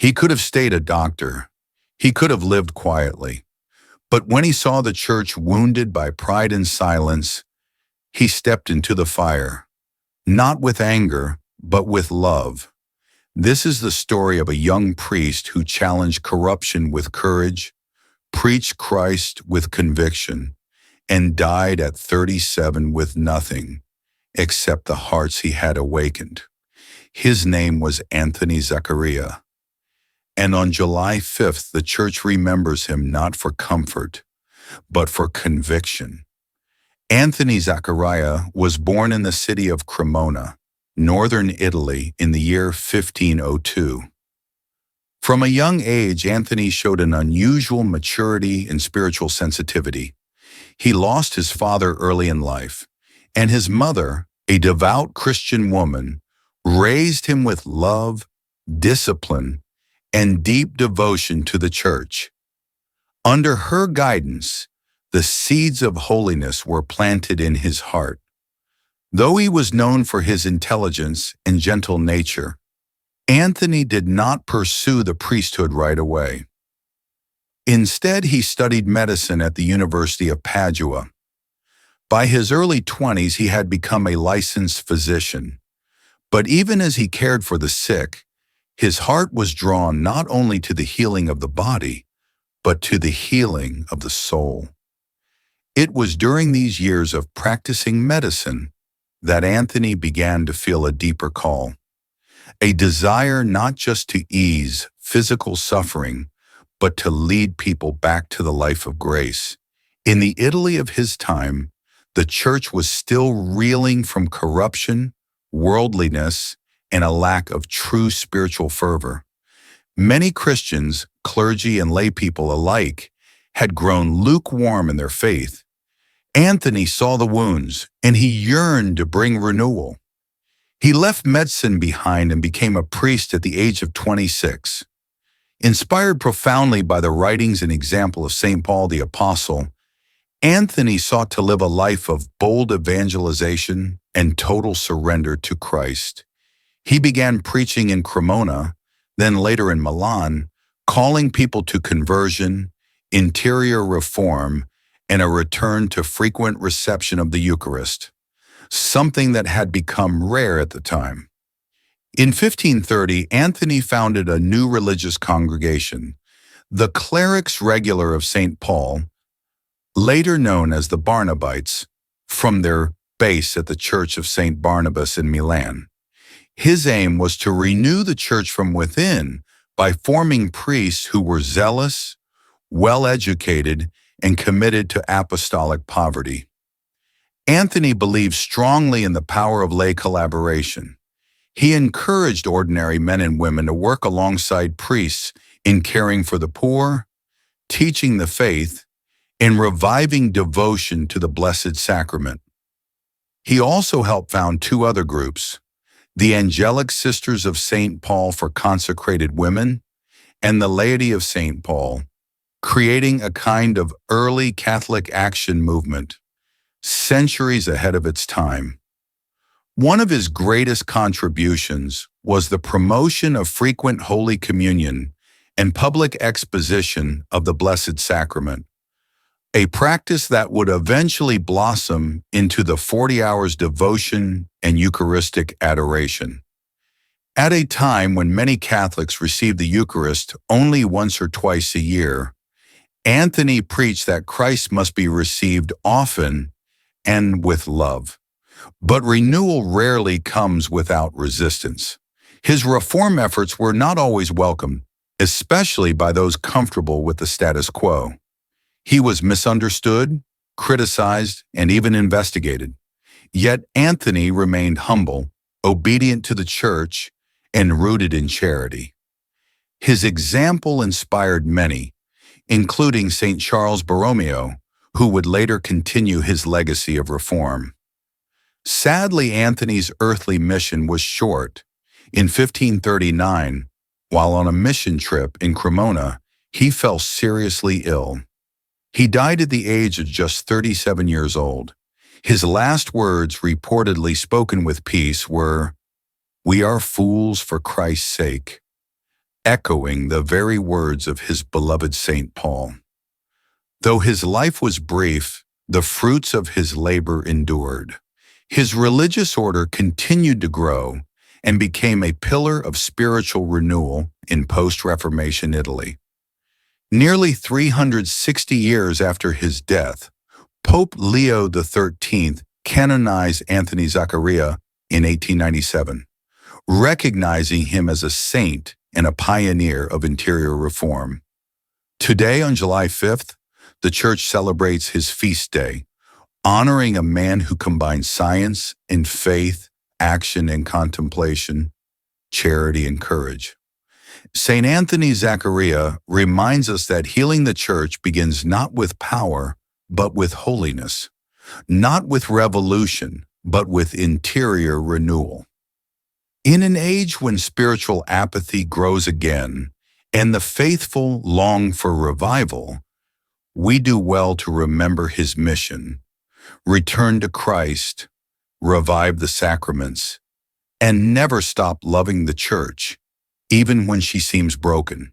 He could have stayed a doctor. He could have lived quietly. But when he saw the church wounded by pride and silence, he stepped into the fire, not with anger, but with love. This is the story of a young priest who challenged corruption with courage, preached Christ with conviction, and died at 37 with nothing except the hearts he had awakened. His name was Anthony Zaccaria. And on July 5th, the church remembers him not for comfort, but for conviction. Anthony Zaccaria was born in the city of Cremona, northern Italy, in the year 1502. From a young age, Anthony showed an unusual maturity and spiritual sensitivity. He lost his father early in life, and his mother, a devout Christian woman, raised him with love, discipline, and deep devotion to the church. Under her guidance, the seeds of holiness were planted in his heart. Though he was known for his intelligence and gentle nature, Anthony did not pursue the priesthood right away. Instead, he studied medicine at the University of Padua. By his early 20s, he had become a licensed physician. But even as he cared for the sick, his heart was drawn not only to the healing of the body, but to the healing of the soul. It was during these years of practicing medicine that Anthony began to feel a deeper call, a desire not just to ease physical suffering, but to lead people back to the life of grace. In the Italy of his time, the church was still reeling from corruption, worldliness, and a lack of true spiritual fervor. Many Christians, clergy and lay people alike, had grown lukewarm in their faith. Anthony saw the wounds, and he yearned to bring renewal. He left medicine behind and became a priest at the age of 26. Inspired profoundly by the writings and example of St. Paul the Apostle, Anthony sought to live a life of bold evangelization and total surrender to Christ. He began preaching in Cremona, then later in Milan, calling people to conversion, interior reform, and a return to frequent reception of the Eucharist, something that had become rare at the time. In 1530, Anthony founded a new religious congregation, the Clerics Regular of St. Paul, later known as the Barnabites, from their base at the Church of St. Barnabas in Milan. His aim was to renew the church from within by forming priests who were zealous, well-educated, and committed to apostolic poverty. Anthony believed strongly in the power of lay collaboration. He encouraged ordinary men and women to work alongside priests in caring for the poor, teaching the faith, and reviving devotion to the Blessed Sacrament. He also helped found two other groups, the Angelic Sisters of St. Paul for Consecrated Women and the Laity of St. Paul, creating a kind of early Catholic action movement, centuries ahead of its time. One of his greatest contributions was the promotion of frequent Holy Communion and public exposition of the Blessed Sacrament, a practice that would eventually blossom into the 40 hours devotion and Eucharistic adoration. At a time when many Catholics receive the Eucharist only once or twice a year, Anthony preached that Christ must be received often and with love. But renewal rarely comes without resistance. His reform efforts were not always welcomed, especially by those comfortable with the status quo. He was misunderstood, criticized, and even investigated. Yet Anthony remained humble, obedient to the church, and rooted in charity. His example inspired many, including St. Charles Borromeo, who would later continue his legacy of reform. Sadly, Anthony's earthly mission was short. In 1539, while on a mission trip in Cremona, he fell seriously ill. He died at the age of just 37 years old. His last words, reportedly spoken with peace, were, "We are fools for Christ's sake." echoing the very words of his beloved St. Paul. Though his life was brief, the fruits of his labor endured. His religious order continued to grow and became a pillar of spiritual renewal in post-Reformation Italy. Nearly 360 years after his death, Pope Leo XIII canonized Anthony Zaccaria in 1897, recognizing him as a saint and a pioneer of interior reform. Today, on July 5th, the Church celebrates his feast day, honoring a man who combines science and faith, action and contemplation, charity and courage. St. Anthony Zaccaria reminds us that healing the Church begins not with power, but with holiness, not with revolution, but with interior renewal. In an age when spiritual apathy grows again, and the faithful long for revival, we do well to remember his mission, return to Christ, revive the sacraments, and never stop loving the Church, even when she seems broken.